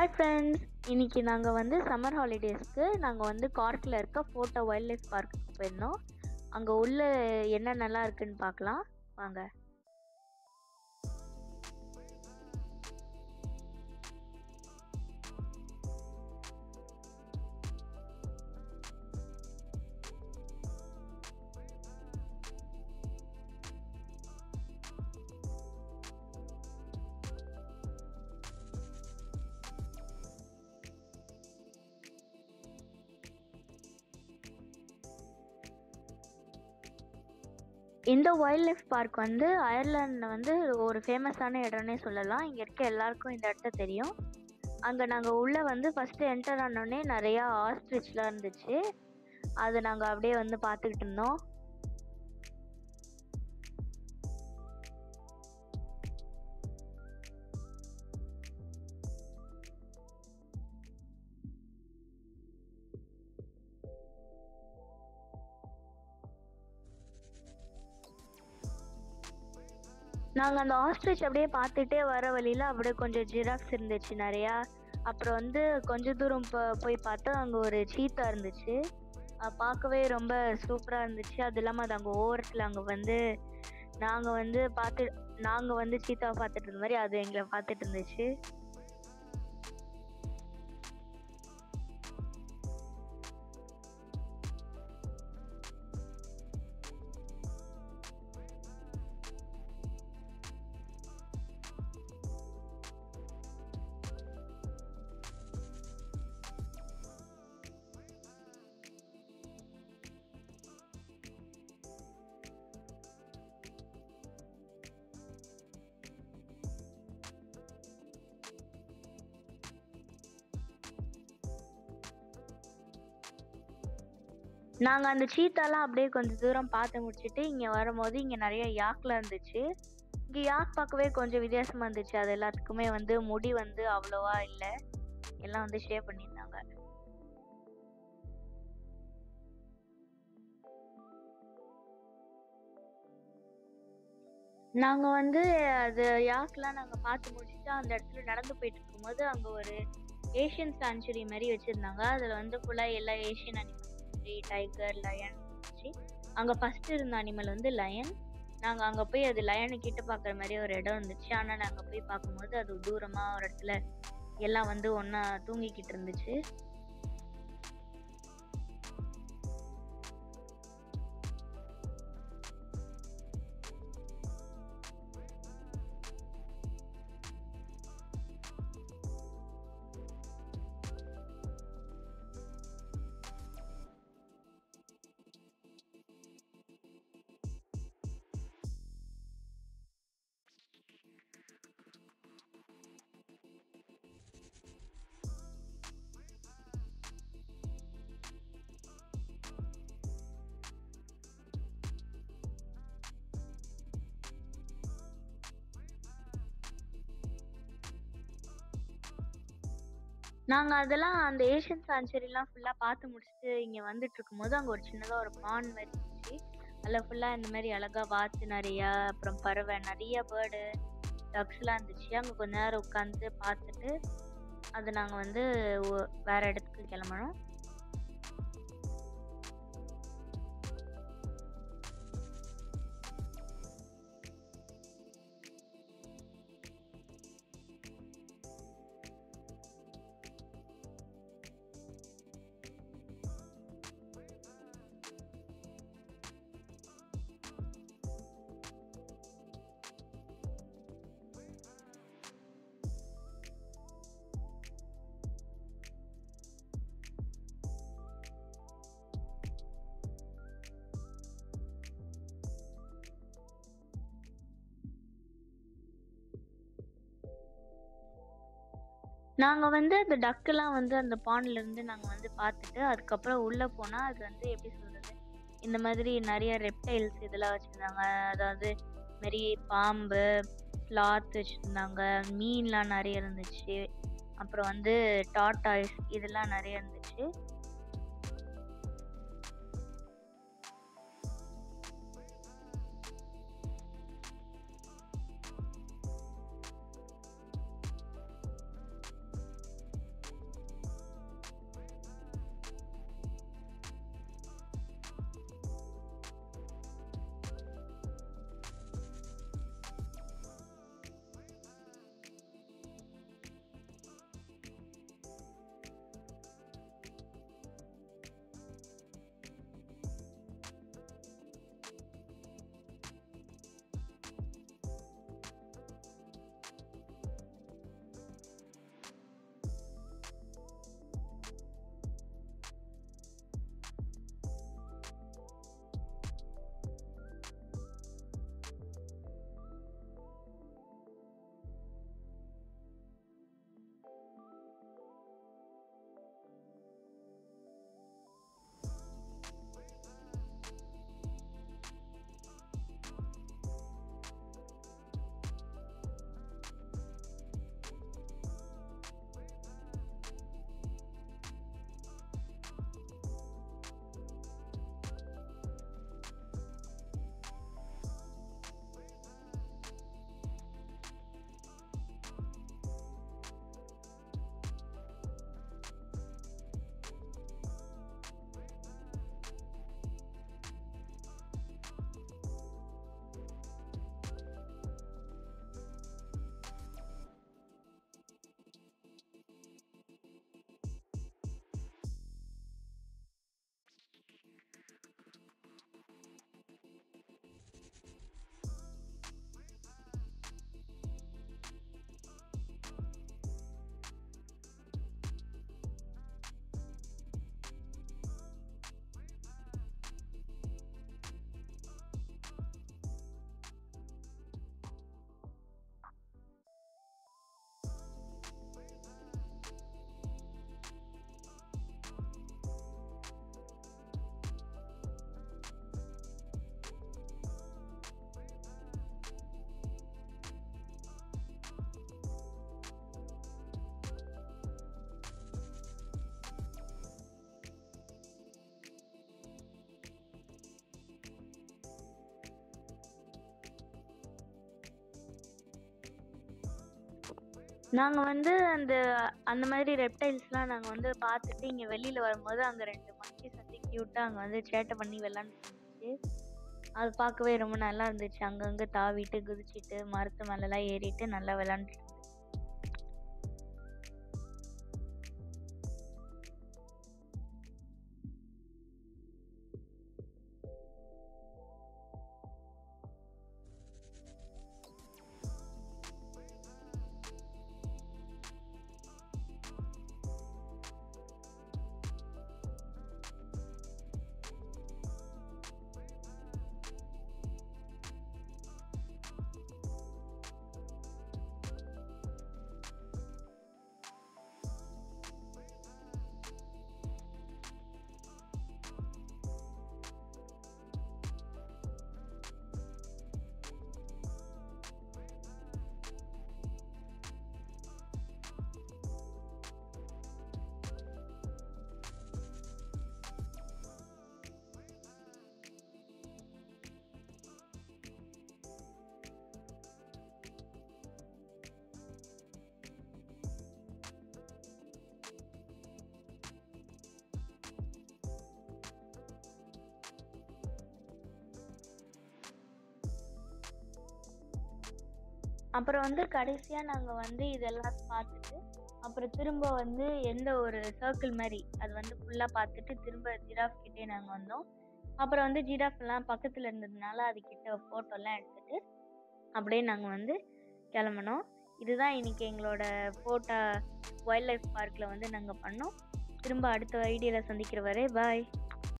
Hi friends, இன்னைக்கு நாங்கள் வந்து சம்மர் ஹாலிடேஸ்க்கு நாங்கள் வந்து கார்க்கில் இருக்க ஃபோட்டோ வைல்ட் லைஃப் பார்க்குக்கு போயிருந்தோம். அங்கே உள்ள என்னென்னலாம் இருக்குன்னு பார்க்கலாம் வாங்க. இந்த வைல்ட் லைஃப் பார்க் வந்து அயர்லாண்டில் வந்து ஒரு ஃபேமஸான இடம்னே சொல்லலாம். இங்கே இருக்க எல்லாருக்கும் இந்த இடத்த தெரியும். அங்கே நாங்கள் உள்ளே வந்து ஃபஸ்ட்டு என்டர் ஆனோடனே நிறையா ஆஸ்ட்ரிச்லாம் இருந்துச்சு. அதை நாங்கள் அப்படியே வந்து பார்த்துக்கிட்டு இருந்தோம். நாங்கள் அந்த ஆஸ்ட்ரிச் அப்படியே பார்த்துட்டே வர வழியில் அப்படியே கொஞ்சம் ஜிராஃப்ஸ் இருந்துச்சு நிறையா. அப்புறம் வந்து கொஞ்சம் தூரம் போய் பார்த்தா அங்கே ஒரு சீத்தா இருந்துச்சு. பார்க்கவே ரொம்ப சூப்பராக இருந்துச்சு. அது இல்லாமல் அது அங்கே ஓரத்தில் அங்கே வந்து நாங்கள் வந்து சீத்தாவை பார்த்துட்டு இருந்த மாதிரி அது எங்களை பார்த்துட்டு இருந்துச்சு. நாங்கள் அந்த சீத்தாலாம் அப்படியே கொஞ்சம் தூரம் பார்த்து முடிச்சுட்டு இங்கே வரும்போது இங்கே நிறைய யாக்லாம் இருந்துச்சு. இங்கே யாக் பார்க்கவே கொஞ்சம் வித்தியாசமாக இருந்துச்சு. அது எல்லாத்துக்குமே வந்து முடி வந்து அவ்வளோவா இல்லை, எல்லாம் வந்து ஷேவ் பண்ணியிருந்தாங்க. நாங்கள் வந்து அது யாக்லாம் நாங்கள் பார்த்து முடிச்சுட்டு அந்த இடத்துல நடந்து போயிட்டு இருக்கும்போது அங்கே ஒரு ஏஷியன் சாங்சுரி மாதிரி வச்சுருந்தாங்க. அதில் வந்து ஃபுல்லாக எல்லா ஏஷியன் அனிமல்ஸ், டைகர், லயன் இருந்துச்சு. அங்கே ஃபஸ்ட்டு இருந்த அனிமல் வந்து லயன். நாங்கள் அங்கே போய் அது லயனை கிட்ட பார்க்குற மாதிரி ஒரு இடம் இருந்துச்சு. ஆனால் நாங்கள் போய் பார்க்கும்போது அது தூரமாக ஒரு இடத்துல எல்லாம் வந்து ஒன்றா தூங்கிக்கிட்டு இருந்துச்சு. நாங்கள் அதெல்லாம் அந்த ஏஷியன் சாங்சுரிலாம் ஃபுல்லாக பார்த்து முடிச்சுட்டு இங்கே வந்துட்டு இருக்கும்போது அங்கே ஒரு சின்னதாக ஒரு பாண்ட் மாதிரி இருந்துச்சு. அதில் ஃபுல்லாக இந்த மாதிரி அழகாக வாத்து நிறையா, அப்புறம் பறவை நிறைய, பேர்டு, டக்ஸ்லாம் இருந்துச்சு. அங்கே கொஞ்ச நேரம் உட்காந்து பார்த்துட்டு அது நாங்கள் வந்து வேறு இடத்துக்கு கிளம்பணும். நாங்கள் வந்து அந்த டக்கெல்லாம் வந்து அந்த பாண்ட்லேருந்து நாங்கள் வந்து பார்த்துட்டு அதுக்கப்புறம் உள்ளே போனால் அது வந்து எப்படி சொல்கிறது, இந்த மாதிரி நிறைய ரெப்டைல்ஸ் இதெல்லாம் வச்சுருந்தாங்க. அதாவது மாரி பாம்பு, ஸ்லாத் வச்சுருந்தாங்க, மீன்லாம் நிறைய இருந்துச்சு. அப்புறம் வந்து டாட்டாய்ஸ் இதெல்லாம் நிறைய இருந்துச்சு. நாங்க வந்து அந்த மாதிரி ரெப்டைல்ஸ்லாம் நாங்க வந்து பார்த்துட்டு இங்க வெளியில வரும்போது அங்க 2 மங்கீஸ் வந்து கியூட்டா அங்க வந்து சேட்டை பண்ணி விளையாண்டுட்டு இருந்துச்சு. அது பார்க்கவே ரொம்ப நல்லா இருந்துச்சு. அங்கங்க தாவிட்டு, குதிச்சுட்டு, மரத்து மேலலாம் ஏறிட்டு நல்லா விளையாண்டுட்டு இருந்துச்சு. அப்புறம் வந்து கடைசியா நாங்க வந்து இதெல்லாம் பார்த்துட்டு, அப்புறம் திரும்ப வந்து எந்த ஒரு சர்க்கிள் மாரி, அது வந்து ஃபுல்லா பார்த்துட்டு திரும்ப ஜிராஃப் கிட்டயே நாங்க வந்தோம். அப்புறம் வந்து ஜிராஃப்லாம் பக்கத்துல இருந்ததுனால அதுகிட்ட ஃபோட்டோலாம் எடுத்துட்டு, அப்படியே நாங்க வந்து கெளம்புனோம். இதுதான் இன்னைக்கு எங்களோட வைல்ட் லைஃப் பார்க்ல வந்து நாங்க பண்ணோம். திரும்ப அடுத்த வீடியோல சந்திக்கிற வரை பாய்.